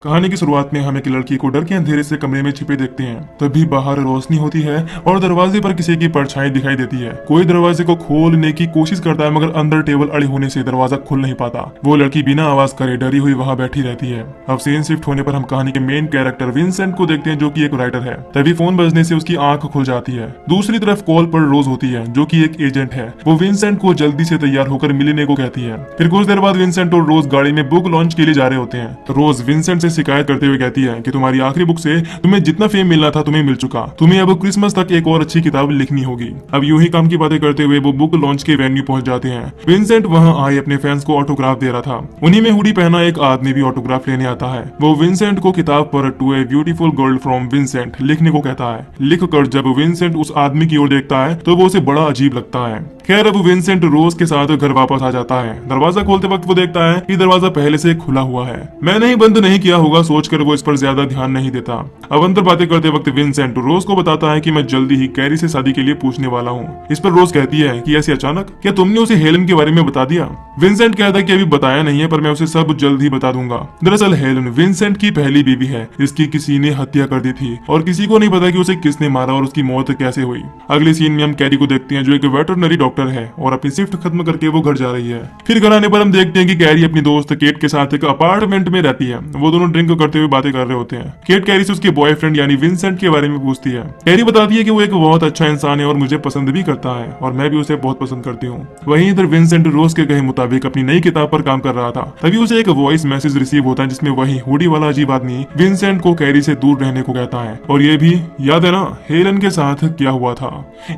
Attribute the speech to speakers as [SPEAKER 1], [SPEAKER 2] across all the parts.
[SPEAKER 1] कहानी की शुरुआत में हम एक लड़की को डर के अंधेरे से कमरे में छिपे देखते हैं। तभी बाहर रोशनी होती है और दरवाजे पर किसी की परछाई दिखाई देती है। कोई दरवाजे को खोलने की कोशिश करता है मगर अंदर टेबल अड़ी होने से दरवाजा खुल नहीं पाता। वो लड़की बिना आवाज करे डरी हुई वहां बैठी रहती है। अब सीन शिफ्ट होने पर हम कहानी के मेन कैरेक्टर विंसेंट को देखते हैं जो की एक राइटर है। तभी फोन बजने से उसकी आंख खुल जाती है। दूसरी तरफ कॉल पर रोज होती है जो की एक एजेंट है। वो विंसेंट को जल्दी से तैयार होकर मिलने को कहती है। फिर कुछ देर बाद विंसेंट और रोज गाड़ी में बुक लॉन्च के लिए जा रहे होते हैं। रोज विंसेंट से शिकायत करते हुए कहती है कि तुम्हारी आखिरी बुक से तुम्हें जितना फेम मिलना था तुम्हें मिल चुका। तुम्हें अब क्रिसमस तक एक और अच्छी किताब लिखनी होगी। अब यूं ही काम की बातें करते हुए वो बुक लॉन्च के वेन्यू पहुंच जाते हैं। विंसेंट वहां आए अपने फैंस को ऑटोग्राफ दे रहा था। उन्हीं में हुडी पहना एक आदमी भी ऑटोग्राफ लेने आता है। वो विंसेंट को किताब पर to a beautiful girl from Vincent लिखने को कहता है। लिखकर जब विंसेंट उस आदमी की ओर देखता है तो वो उसे बड़ा अजीब लगता है। खैर अब विंसेंट रोज के साथ घर वापस आ जाता है। दरवाजा खोलते वक्त वो देखता है कि दरवाजा पहले से खुला हुआ है। मैंने ही बंद नहीं किया होगा सोचकर वो इस पर ज्यादा ध्यान नहीं देता। अब अंदर बातें करते वक्त विंसेंट रोज को बताता है कि मैं जल्दी ही कैरी से शादी के लिए पूछने वाला हूँ। इस पर रोज कहती है कि ऐसे अचानक क्या तुमने उसे हेलन के बारे में बता दिया। विंसेंट कहता है कि अभी बताया नहीं है पर मैं उसे सब जल्द ही बता दूंगा। दरअसल हेलन विंसेंट की पहली बीवी है। इसकी किसी ने हत्या कर दी थी और किसी को नहीं पता कि उसे किसने मारा और उसकी मौत कैसे हुई। अगले सीन में हम कैरी को देखते हैं जो एक वेटरनरी डॉक्टर है और अपनी शिफ्ट खत्म करके वो घर जा रही है। फिर घर आने पर हम देखते हैं कि कैरी अपनी दोस्त केट के साथ एक अपार्टमेंट में रहती है। वो दोनों ड्रिंक करते हुए बातें कर रहे होते हैं। केट कैरी से उसके बॉयफ्रेंड यानी विंसेंट के बारे में पूछती है। कैरी बताती है कि वो एक बहुत अच्छा इंसान है और मुझे पसंद भी करता है और मैं भी उसे बहुत पसंद करती हूँ। वहीं इधर विंसेंट रोज के कहे मुताबिक अपनी नई किताब पर काम कर रहा था। तभी उसे एक वॉइस मैसेज रिसीव होता है जिसमें वही हुडी वाला अजीब आदमी विंसेंट को कैरी से दूर रहने को कहता है और ये भी याद है ना हेलन के साथ क्या हुआ था।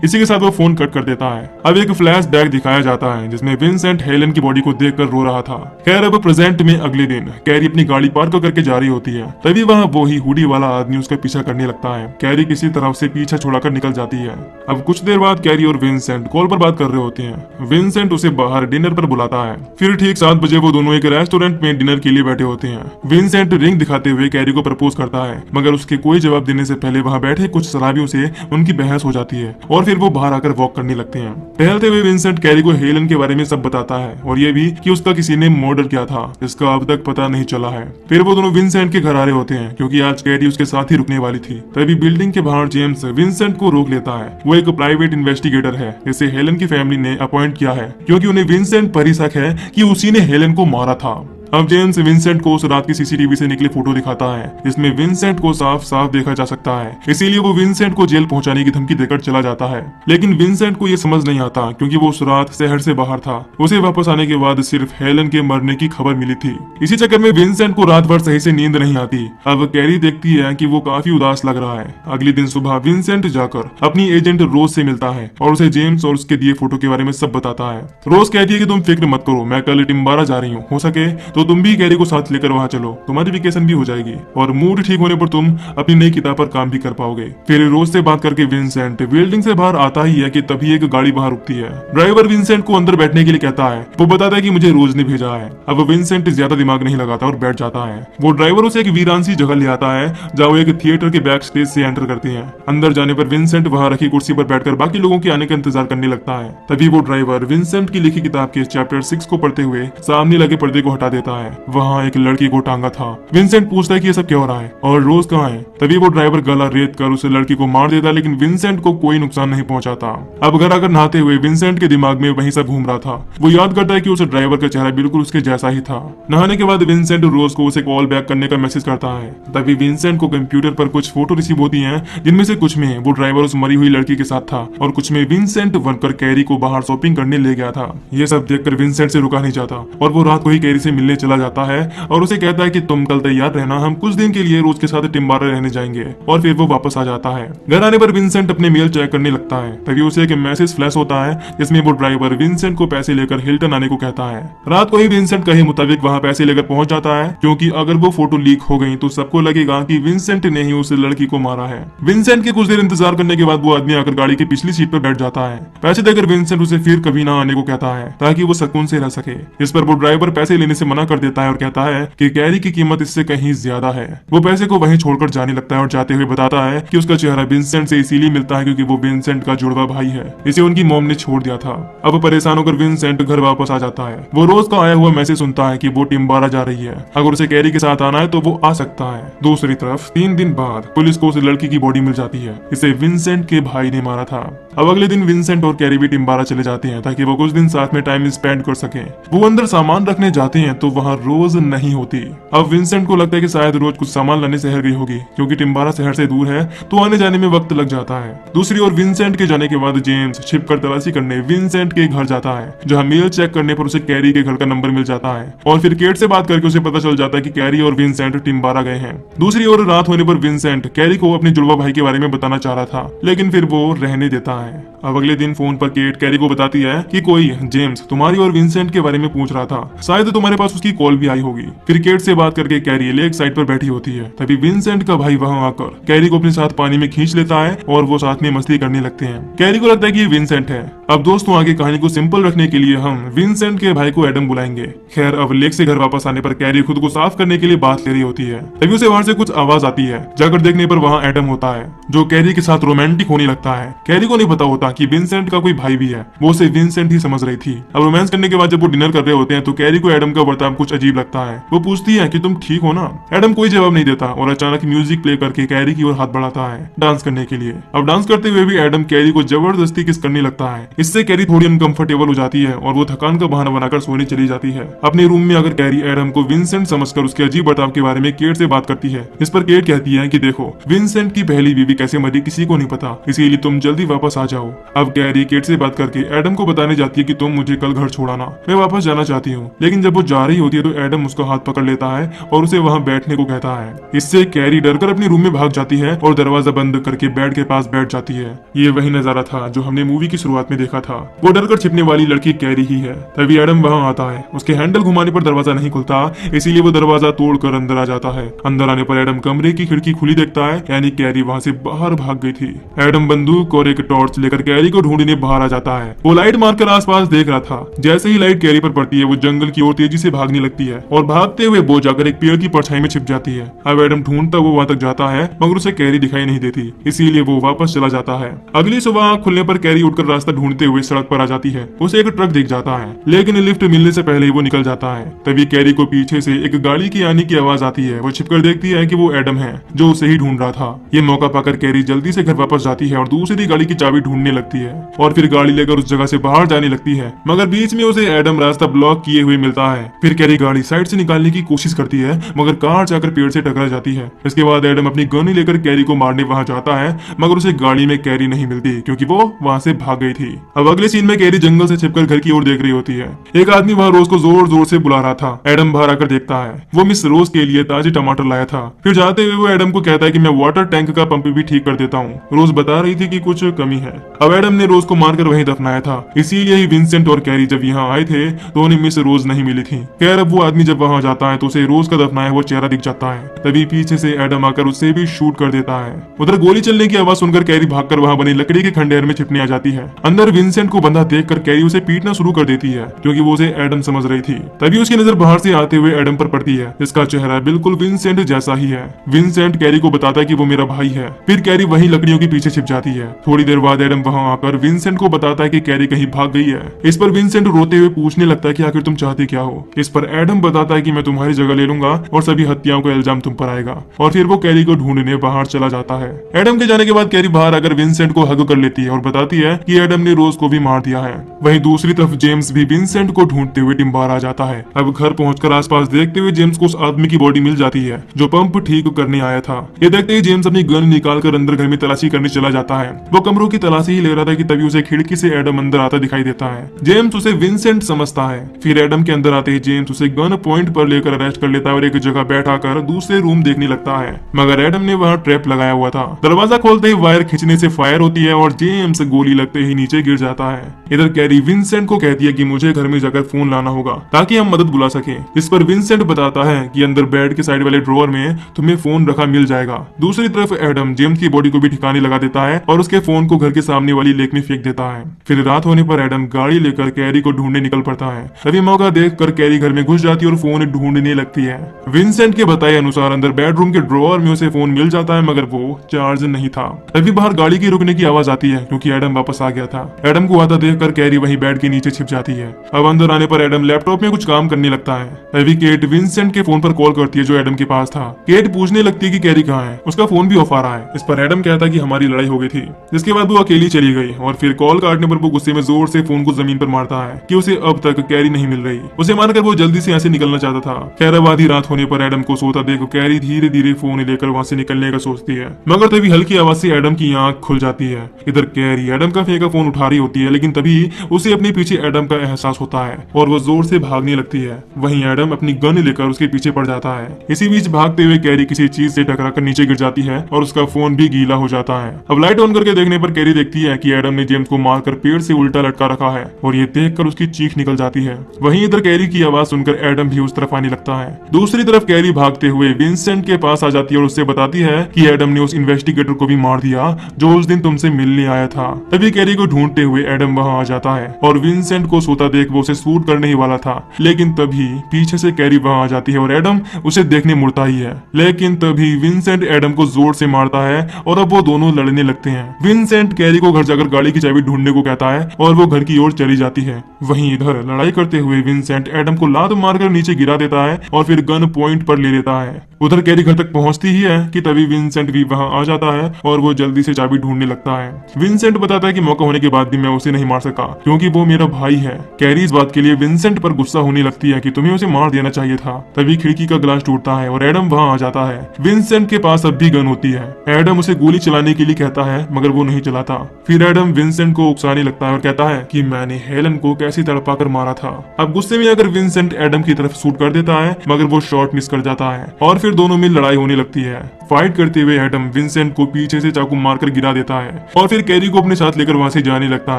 [SPEAKER 1] इसी के साथ वो फोन कट कर देता है। अब एक फ्लैश बैक दिखाया जाता है जिसमें विंसेंट हेलन की बॉडी को देखकर रो रहा था। खैर अब प्रेजेंट में अगले दिन कैरी अपनी गाड़ी पार्क करके जा रही होती है। तभी वहाँ वो ही हुडी वाला आदमी उसका पीछा करने लगता है। कैरी किसी तरह से पीछा छुड़ाकर निकल जाती है। अब कुछ देर बाद कैरी और विंसेंट कॉल पर बात कर रहे होते हैं। विंसेंट उसे बाहर डिनर पर बुलाता है। फिर ठीक 7 बजे वो दोनों एक रेस्टोरेंट में डिनर के लिए बैठे होते हैं। विंसेंट रिंग दिखाते हुए कैरी को प्रपोज करता है मगर उसके कोई जवाब देने से पहले वहाँ बैठे कुछ शराबियों से उनकी बहस हो जाती है और फिर वो बाहर आकर वॉक करने लगते हैं। टहलते हुए विंसेंट कैरी को हेलन के बारे में सब बताता है और ये भी कि उसका किसी ने मर्डर किया था इसका अब तक पता नहीं चला है। फिर वो दोनों विंसेंट के घर आ रहे होते हैं क्योंकि आज कैरी उसके साथ ही रुकने वाली थी। तभी बिल्डिंग के बाहर जेम्स विंसेंट को रोक लेता है। वो एक प्राइवेट इन्वेस्टिगेटर है जिसे हेलन की फैमिली ने अपॉइंट किया है क्योंकि उन्हें विंसेंट पर ही शक है कि उसी ने हेलन को मारा था। अब जेम्स विंसेंट को उस रात की सीसीटीवी से निकले फोटो दिखाता है जिसमें विंसेंट को साफ साफ देखा जा सकता है। इसीलिए वो विंसेंट को जेल पहुंचाने की धमकी देकर चला जाता है। लेकिन विंसेंट को ये समझ नहीं आता क्योंकि वो उस रात शहर से बाहर था। उसे वापस आने के बाद सिर्फ हेलन के मरने की खबर मिली थी। इसी चक्कर में विंसेंट को रात भर सही से नींद नहीं आती। अब कैरी देखती है कि वो काफी उदास लग रहा है। अगले दिन सुबह विंसेंट जाकर अपनी एजेंट रोज से मिलता है और उसे जेम्स और उसके दिए फोटो के बारे में सब बताता है। रोज कहती है कि तुम फिक्र मत करो, मैं कल टिम्बारा जा रही हूँ, हो सके तो तुम भी कैरी को साथ लेकर वहाँ चलो, तुम्हारी वेकेशन भी हो जाएगी और मूड ठीक होने पर तुम अपनी नई किताब पर काम भी कर पाओगे। फिर रोज से बात करके विंसेंट बिल्डिंग से बाहर आता ही है कि तभी एक गाड़ी बाहर रुकती है। ड्राइवर विंसेंट को अंदर बैठने के लिए कहता है। वो बताता है कि मुझे रोज ने भेजा है। अब विंसेंट ज्यादा दिमाग नहीं लगाता और बैठ जाता है। वो ड्राइवर उसे एक वीरान सी जगह ले आता है जहाँ वो एक थिएटर के बैक स्टेज से एंटर करते हैं। अंदर जाने पर विंसेंट वहाँ रखी कुर्सी पर बैठकर बाकी लोगों के आने का इंतजार करने लगता है। तभी वो ड्राइवर विंसेंट की लिखी किताब के चैप्टर 6 को पढ़ते हुए सामने लगे पर्दे को हटा देता है। वहाँ एक लड़की को टांगा था। विंसेंट पूछता है कि ये सब क्या हो रहा है और रोज कहाँ है। तभी वो ड्राइवर गला रेत कर उस लड़की को मार देता है लेकिन विंसेंट को कोई नुकसान नहीं पहुंचाता। अब घर आकर नहाते हुए विंसेंट के दिमाग में वही सब घूम रहा था। वो याद करता है कि उस ड्राइवर का चेहरा बिल्कुल उसके जैसा ही था। नहाने के बाद विंसेंट रोज को उसे कॉल बैक करने का मैसेज करता है। तभी विंसेंट को कंप्यूटर पर कुछ फोटो रिसीव होती है जिनमें से कुछ में वो ड्राइवर उस मरी हुई लड़की के साथ था और कुछ में विंसेंट बनकर कैरी को बाहर शॉपिंग करने ले गया था। ये सब देखकर विंसेंट से रुका नहीं जाता और वो रात को ही कैरी से मिलने चला जाता है और उसे कहता है कि तुम कल तैयार रहना, हम कुछ दिन के लिए रोज के साथ टिम्बारा रहने जाएंगे। और फिर वो वापस आ जाता है। घर आने पर विंसेंट अपने मेल चेक करने लगता है। तभी उसे एक मैसेज फ्लैश होता है जिसमें वो ड्राइवर विंसेंट को पैसे लेकर हिल्टन आने को कहता है। रात को ही विंसेंट कहे मुताबिक वहाँ पैसे लेकर पहुंच जाता है क्योंकि अगर वो फोटो लीक हो गई तो सबको लगेगा कि विंसेंट ने ही उस लड़की को मारा है। विंसेंट के कुछ देर इंतजार करने के बाद वो आदमी आकर गाड़ी की पिछली सीट पर बैठ जाता है। पैसे देकर विंसेंट उसे फिर कभी ना आने को कहता है ताकि वो सुकून से रह सके। इस पर वो ड्राइवर पैसे लेने से मना कर देता है और कहता है कि कैरी की कीमत इससे कहीं ज्यादा है। वो पैसे को वहीं छोड़कर जाने लगता है और जाते हुए बताता है कि उसका चेहरा विंसेंट से इसीलिए मिलता है क्योंकि वो विंसेंट का जुड़वा भाई है, इसे उनकी मॉम ने छोड़ दिया था। अब परेशान होकर विंसेंट घर वापस आ जाता है। वो रोज का आया हुआ मैसेज सुनता है कि वो टिम्बारा जा रही है, अगर उसे कैरी के साथ आना है तो वो आ सकता है। दूसरी तरफ 3 दिन बाद पुलिस को उस लड़की की बॉडी मिल जाती है, इसे विंसेंट के भाई ने मारा था। अब अगले दिन विंसेंट और कैरी भी टिम्बारा चले जाते हैं ताकि वो कुछ दिन साथ में टाइम स्पेंड कर सके। वो अंदर सामान रखने जाते हैं तो वहाँ रोज नहीं होती। अब विंसेंट को लगता है कि शायद रोज कुछ सामान लाने शहर गई होगी, क्योंकि टिम्बारा शहर से दूर है तो आने जाने में वक्त लग जाता है। दूसरी ओर विंसेंट के जाने के बाद जेम्स छिपकर तलाशी करने विंसेंट के घर जाता है, जहाँ मेल चेक करने पर उसे कैरी के घर का नंबर मिल जाता है और फिर केट से बात करके उसे पता चल जाता है कि कैरी और विंसेंट टिम्बारा गए हैं। दूसरी ओर रात होने पर विंसेंट कैरी को अपने जुड़वा भाई के बारे में बताना चाह रहा था, लेकिन फिर वो रहने देता है। अब अगले दिन फोन पर केट कैरी को बताती है कि कोई जेम्स तुम्हारी और विंसेंट के बारे में पूछ रहा था, शायद तुम्हारे पास उसकी कॉल भी आई होगी। फिर केट से बात करके कैरी लेक साइड पर बैठी होती है, तभी विंसेंट का भाई वहां आकर कैरी को अपने साथ पानी में खींच लेता है और वो साथ में मस्ती करने लगते हैं। कैरी को लगता है कि ये विंसेंट है। अब दोस्तों आगे कहानी को सिंपल रखने के लिए हम विंसेंट के भाई को एडम बुलाएंगे। खैर अब लेक से घर वापस आने पर कैरी खुद को साफ करने के लिए बात ले रही होती है, तभी उसे बाहर से कुछ आवाज आती है। जाकर देखने पर वहाँ एडम होता है जो कैरी के साथ रोमांटिक होने लगता है। कैरी को नहीं पता होता कि विंसेंट का कोई भाई भी है, वो उसे विंसेंट ही समझ रही थी। अब रोमांस करने के बाद जब वो डिनर कर रहे होते हैं तो कैरी को एडम का बर्ताव कुछ अजीब लगता है। वो पूछती है कि तुम ठीक हो ना। एडम कोई जवाब नहीं देता और अचानक म्यूजिक प्ले करके कैरी की ओर हाथ बढ़ाता है डांस करने के लिए। अब डांस करते हुए भी एडम कैरी को जबरदस्ती किस करने लगता है। इससे कैरी थोड़ी अनकंफर्टेबल हो जाती है और वो थकान का बहाना बनाकर सोने चली जाती है। अपने रूम में अगर कैरी एडम को विंसेंट समझकर उसके अजीब बर्ताव के बारे में केट से बात करती है। इस पर केट कहती है कि देखो विंसेंट की पहली बीवी कैसे मरी किसी को नहीं पता, इसीलिए तुम जल्दी वापस आ जाओ। अब कैरी केट से बात करके एडम को बताने जाती है कि तुम मुझे कल घर छोड़ाना, मैं वापस जाना चाहती हूँ। लेकिन जब वो जा रही होती है तो एडम उसका हाथ पकड़ लेता है और उसे वहाँ बैठने को कहता है। इससे कैरी डरकर अपने रूम में भाग जाती है और दरवाजा बंद करके बेड के पास बैठ जाती है। ये वही नजारा था जो हमने मूवी की शुरुआत में देखा था। वो डरकर छिपने वाली लड़की कैरी ही है। तभी एडम वहाँ आता है। उसके हैंडल घुमाने पर दरवाजा नहीं खुलता, इसीलिए वो दरवाजा तोड़कर अंदर आ जाता है। अंदर आने पर एडम कमरे की खिड़की खुली देखता है, यानी कैरी वहाँ से बाहर भाग गई थी। एडम बंदूक और एक टॉर्च लेकर कैरी को ढूंढने बाहर आ जाता है। वो लाइट मारकर आसपास देख रहा था। जैसे ही लाइट कैरी पर पड़ती है वो जंगल की ओर तेजी से भागने लगती है और भागते हुए वो जाकर एक पेड़ की परछाई में छिप जाती है। अब एडम ढूंढता वो वहां तक जाता है मगर उसे कैरी दिखाई नहीं देती, इसीलिए वो वापस चला जाता है। अगली सुबह आँख खुलने पर कैरी उठकर रास्ता ढूंढते हुए सड़क पर आ जाती है। उसे एक ट्रक दिख जाता है, लेकिन लिफ्ट मिलने से पहले ही वो निकल जाता है। तभी कैरी को पीछे से एक गाड़ी की आने की आवाज आती है। वो छिपकर देखती है कि वो एडम है जो उसे ही ढूंढ रहा था। ये मौका पाकर कैरी जल्दी से घर वापस जाती है और दूसरी गाड़ी की चाबी ढूंढने लगती है और फिर गाड़ी लेकर उस जगह से बाहर जाने लगती है, मगर बीच में उसे एडम रास्ता ब्लॉक किए हुए मिलता है। फिर कैरी गाड़ी साइड से निकालने की कोशिश करती है मगर कार जाकर पेड़ से टकरा जाती है। इसके बाद एडम अपनी गन लेकर कैरी को मारने वहां जाता है, मगर उसे गाड़ी में कैरी नहीं मिलती क्योंकि वो वहां से भाग गई थी। अब अगले सीन में कैरी जंगल से छिपकर घर की ओर देख रही होती है। एक आदमी वहां रोज को जोर जोर से बुला रहा था। एडम बाहर आकर देखता है, वो मिस रोज के लिए ताजे टमाटर लाया था। फिर जाते हुए वो एडम को कहता है कि मैं वाटर टैंक का पंप भी ठीक कर देता हूँ। रोज बता रही थी कि कुछ कमी है। अब एडम ने रोज को मारकर वहीं दफनाया था, इसीलिए ही विंसेंट और कैरी जब यहाँ आए थे तो उन्हें मिस रोज नहीं मिली थी। खैर अब वो आदमी जब वहां जाता है तो उसे रोज का दफनाया वो चेहरा दिख जाता है। तभी पीछे से एडम आकर उसे भी शूट कर देता है। उधर गोली चलने की आवाज सुनकर कैरी भागकर वहां बनी लकड़ी के खंडेर में छिपने आ जाती है। अंदर विंसेंट को बंधा देखकर कैरी उसे पीटना शुरू कर देती है क्योंकि वो उसे एडम समझ रही थी। तभी उसकी नजर बाहर से आते हुए एडम पर पड़ती है, जिसका चेहरा बिल्कुल विंसेंट जैसा ही है। विंसेंट कैरी को बताता है कि वो मेरा भाई है। फिर कैरी वही लकड़ियों के पीछे छिप जाती है। थोड़ी देर बाद एडम वहां आकर विंसेंट को बताता है कि कैरी कहीं भाग गई है। इस पर विंसेंट रोते हुए पूछने लगता है कि आखिर तुम चाहते क्या हो। इस पर एडम बताता है कि मैं तुम्हारी जगह ले लूंगा और सभी हत्याओं का इल्जाम तुम पर आएगा, और फिर वो कैरी को ढूंढने बाहर चला जाता है। एडम के जाने के बाद कैरी बाहर आकर विंसेंट को हग कर लेती है और बताती है कि एडम ने रोज को भी मार दिया है। वहीं दूसरी तरफ जेम्स भी विंसेंट को ढूंढते हुए टिम्बारा आ जाता है। अब घर पहुंचकर आसपास देखते हुए जेम्स को उस आदमी की बॉडी मिल जाती है जो पंप ठीक करने आया था। ये देखते ही जेम्स अपनी गन निकालकर अंदर घर में तलाशी करने चला जाता है। वो कमरों की तलाशी ही ले रहा था कि तभी उसे खिड़की से एडम अंदर आता दिखाई देता है। जेम्स उसे विंसेंट समझता है। फिर एडम के अंदर आते ही जेम्स उसे गन पॉइंट पर लेकर अरेस्ट कर लेता है और एक जगह बैठा कर दूसरे रूम देखने लगता है, मगर एडम ने वहाँ ट्रैप लगाया हुआ था। दरवाजा खोलते ही वायर खींचने से फायर होती है और जेम्स गोली लगते ही नीचे गिर जाता है। इधर कैरी विंसेंट को कहती है कि मुझे घर में जाकर फोन लाना होगा ताकि हम मदद बुला सके। इस पर विंसेंट बताता है कि अंदर बेड के साइड वाले ड्रॉअर में तुम्हें फोन रखा मिल जाएगा। दूसरी तरफ एडम जेम्स की बॉडी को भी ठिकाने लगा देता है और उसके फोन को घर के सामने वाली लेक में फेंक देता है। फिर रात होने पर एडम गाड़ी लेकर कैरी को ढूंढने निकल पड़ता है। तभी मौका देखकर कैरी घर में घुस जाती है और फोन ढूंढने लगती है। विंसेंट के बताए अनुसार अंदर बेडरूम के ड्रॉअर में उसे फोन मिल जाता है, मगर वो चार्ज नहीं था। तभी बाहर गाड़ी की रुकने की आवाज आती है क्योंकि एडम वापस आ गया था। एडम को आता देखकर कैरी वहीं बेड के नीचे छिप जाती है। अब अंदर आने पर एडम लैपटॉप में कुछ काम करने लगता है। तभी केट विंसेंट के फोन पर कॉल करती है जो एडम के पास था। केट पूछने लगती है कि कैरी कहाँ है, उसका फोन भी ऑफ आ रहा है। इस पर एडम कहता है कि हमारी लड़ाई हो गई थी, जिसके बाद वो अकेली चली गई और फिर कॉल काटने पर वो गुस्से में जोर से फोन को जमीन पर मारता है कि उसे अब तक कैरी नहीं मिल रही। उसे मारकर वो जल्दी से यहाँ से निकलना चाहता था। खैर अब आधी रात होने पर एडम को सोता देख कैरी धीरे धीरे फोन लेकर वहाँ से निकलने का सोचती है, मगर तभी हल्की आवाज से एडम की आंख खुल जाती है। इधर कैरी एडम का फेंका फोन उठा रही होती है, लेकिन तभी उसे अपने पीछे एडम का एहसास होता है और वो जोर से भागने लगती है। वहीं एडम अपनी गन लेकर उसके पीछे पड़ जाता है। इसी बीच भागते हुए कैरी किसी चीज से टकराकर नीचे गिर जाती है और उसका फोन भी गीला हो जाता है। अब लाइट ऑन करके देखने पर कैरी देखती है कि एडम ने जेम्स को मारकर पेड़ से उल्टा लटका रखा है और ये देखकर उसकी चीख निकल जाती है। वहीं इधर कैरी की आवाज सुनकर एडम भी उस तरफ आने लगता है। दूसरी तरफ कैरी भागते हुए विंसेंट के पास आ जाती है और उससे बताती है कि एडम ने उस इन्वेस्टिगेटर को भी मार दिया जो उस दिन तुमसे मिलने आया था। तभी कैरी को ढूंढते हुए एडम वहां आ जाता है और विंसेंट को सोता देख वो उसे शूट करने ही वाला था, लेकिन तभी पीछे से कैरी वहां आ जाती है और एडम उसे देखने मुड़ता ही है। लेकिन तभी विंसेंट एडम को जोर से मारता है और अब वो दोनों लड़ने लगते हैं। विंसेंट कैरी को घर जाकर गाड़ी की चाबी ढूंढने को कहता है और वो घर की ओर चली जाती है। वहीं इधर लड़ाई करते हुए विंसेंट एडम को लात मारकर नीचे गिरा देता है और फिर गन पॉइंट पर ले लेता है। उधर कैरी घर तक पहुंचती ही है कि तभी विंसेंट भी वहां आ जाता है और वो जल्दी से चाबी ढूंढने लगता है। विंसेंट बताता है कि मौका होने के बाद भी मैं उसे नहीं मार सका क्योंकि वो मेरा भाई है। कैरी इस बात के लिए विंसेंट पर गुस्सा होने लगती है कि तुम्हें उसे मार देना चाहिए था। तभी खिड़की का ग्लास टूटता है और एडम वहां आ जाता है। विंसेंट के पास अब भी गन होती है। एडम उसे गोली चलाने के लिए कहता है, मगर वो नहीं चलाता। फिर एडम विंसेंट को उकसाने लगता है और कहता है कि मैंने हेलन को कैसे तड़पाकर मारा था। अब गुस्से में आकर विंसेंट एडम की तरफ शूट कर देता है, मगर वो शॉट मिस कर जाता है और फिर दोनों में लड़ाई होने लगती है। फाइट करते हुए एडम विंसेंट को पीछे से चाकू मारकर गिरा देता है और फिर कैरी को अपने साथ लेकर वहां से जाने लगता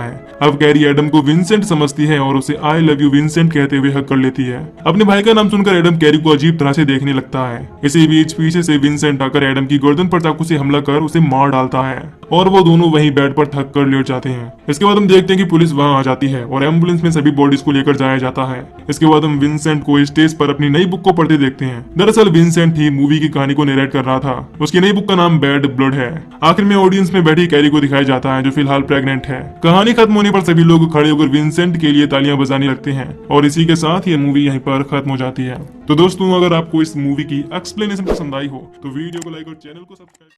[SPEAKER 1] है। अब कैरी एडम को विंसेंट समझती है और उसे आई लव यू विंसेंट कहते हुए हक कर लेती है। अपने भाई का नाम सुनकर एडम कैरी को अजीब तरह से देखने लगता है। इसी बीच पीछे से विंसेंट आकर एडम की गर्दन पर चाकू से हमला कर उसे मार डालता है और वो दोनों वहीं बेड पर थक कर लेट जाते हैं। इसके बाद हम देखते हैं कि पुलिस वहां आ जाती है और एम्बुलेंस में सभी बॉडीज को लेकर जाया जाता है। इसके बाद हम विंसेंट को स्टेज पर अपनी नई बुक को पढ़ते देखते हैं। दरअसल विंसेंट ही मूवी की कहानी को नरेट कर रहा था। उसकी नई बुक का नाम बैड ब्लड है। आखिर में ऑडियंस में बैठी कैरी को दिखाया जाता है जो फिलहाल प्रेग्नेंट है। कहानी खत्म होने पर सभी लोग खड़े होकर विंसेंट के लिए तालियां बजाने लगते हैं और इसी के साथ ये मूवी यहीं पर खत्म हो जाती है। तो दोस्तों, अगर आपको इस मूवी की एक्सप्लेनेशन पसंद आई हो तो वीडियो को लाइक और चैनल को सब्सक्राइब